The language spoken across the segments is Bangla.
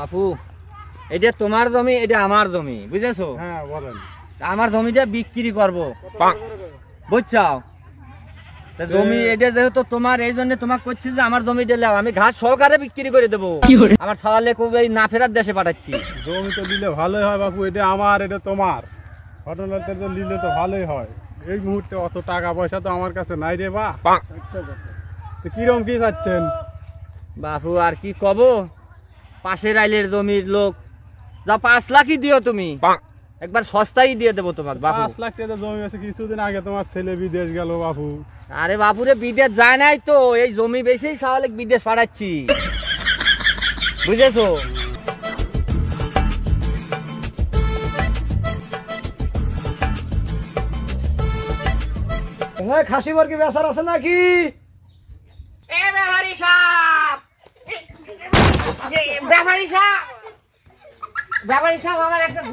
বাপু এটা তোমার জমি, এটা আমার জমি, বুঝেছো? হ্যাঁ বলেন। আমার জমিটা বিক্রি করবো, বুঝছাও? জমি এটা যেহেতু তোমার, এই জন্য তোমাকে করছি যে আমার জমি দিলে আমি ঘাস সহকারে বিক্রি করে দেবো। আমার ছাওয়ালে খুব এই না ফেরার দেশে পাঠাচ্ছি। জমি তো দিলে ভালোই হয় বাপু, এটা আমার এটা তোমার, ঘটনাতে তো নিলে তো ভালোই হয়। এই মুহূর্তে অত টাকা পয়সা তো আমার কাছে নাই রে বা। তো কিরম কি চাচ্ছেন? বাপু আর কি কব, পাশের আইলের জমির লোক, যা 5 লাখই দিও তুমি, একবার সস্তাই দিয়ে দেবো তোমাকে বাপু। 5 লাখ টাকা জমি আছে, কিছুদিন আগে তোমার ছেলে বিদেশ গেল বাপু। আরে বাপুরে বিদেশ যায় নাই তো, এই জমি বেশিই ছাওয়ালে বিদেশ পাঠাচ্ছি, বুঝেছো? খাসি বর্গি বেচার আছে নাকি?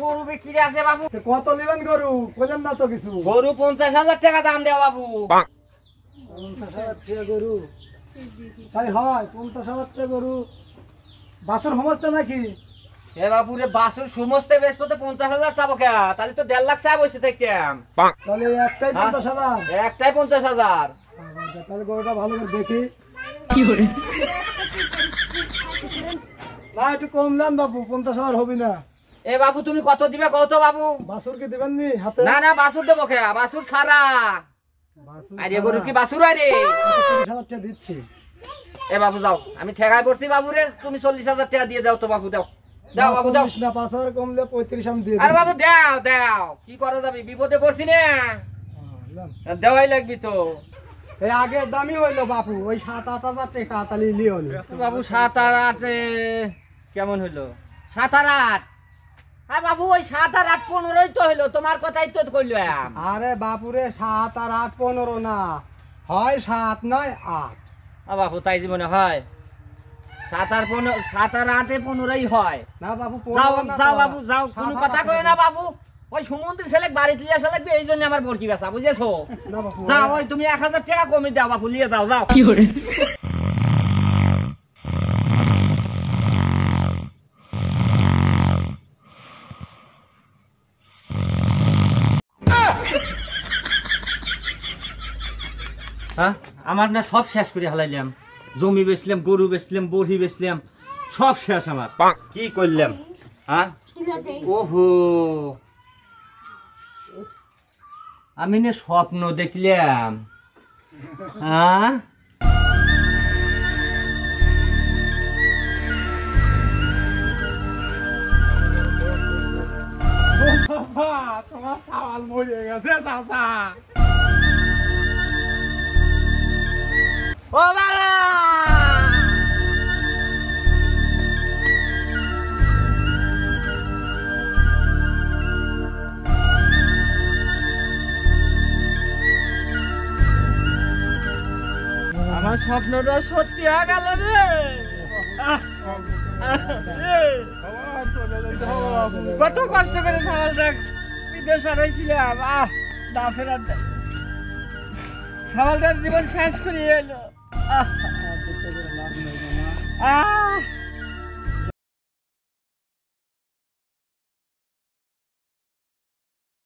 গরু বিক্রি আছে বাবু। কত নেবেন গরু? বলেন না তো কিছু। গরু 50,000 টাকা দাম দেওয়া বাবু। 50,000 টাকা গরু? তাই হয় 50,000 টাকা গরু। বাছুর সমস্ত নাকি? এ বাপুরে বাছুর সমস্ত বেশ তো 50,000 চাবো কে? তাহলে তো 1.5 লাখ চাই বসে থাকতাম। তাহলে একটাই 50,000? একটাই 50,000। তাহলে গরুটা ভালো করে দেখি। না একটু কম দেন বাবু, 50,000 হবে না। এ বাবু তুমি কত দিবে কত বাবু? বাছুর কি দিবেন নি হাতে? না না বাছুর দেবো কে? বাছুর সারা। আরে গরু কি বাছুর আরে? 30,000 টাকা দিচ্ছি। এ বাবু যাও, আমি ঠেকায় পড়ছি বাবু রে, তুমি 40,000 টাকা দিয়ে দাও তো বাবু, দাও দাও বাবু দাও। না 5,000 কমলে 35 আমি দিয়ে আরে দিই। বাবু দাও দাও, কি করা যাবে, বিপদে পড়ছি না, দেওয়াই লাগবি তো। এই আগে দামি হইলো বাপু, ওই 7-8,000 টাকা তাহলে লিও নি। বাবু 7 আর 8 কেমন হইলো? 7 আর 8? হ্যাঁ বাবু ওই 7 আর 8 15ই তো হইলো, তোমার কথাই তো কইলাম। আরে বাপুরে 7 আর 8 15 না হয়, 7 নয় 8। বাবু তাই জীবনে হয় 7 আর 8 15ই হয় না বাবু যাও 15 না। যাও বাবু যাও, কোনো 7 কথা আর 8 কই না বাবু। ওই সমুদ্রের ছেলে বাড়িতে লিয়ে আসা লাগবে, এই জন্য আমার বরকি বেচা, বুঝেছো? না বাপু যাও ওই তুমি 1,000 টাকা কমে দাও বাপু, লিয়ে যাও যাও। হ্যাঁ আমার না সব শেষ করে হালাইলাম, জমি বেচলাম, গরু বেচলাম, বড়ি বেচলাম, সব শেষ আমার। কি করলাম? হ্যাঁ ওহো, আমি না স্বপ্ন দেখলাম। হ্যাঁ তোমার সাওয়াল মরে গেছে চাচা। ও বাবা, আমার স্বপ্নটা সত্যি হয়ে গেল রে। কত কষ্ট করে সাওয়ালটা বিদেশ পাঠাইছিলাম, না ফেরার সাওয়ালটার জীবন শেষ করে এলো।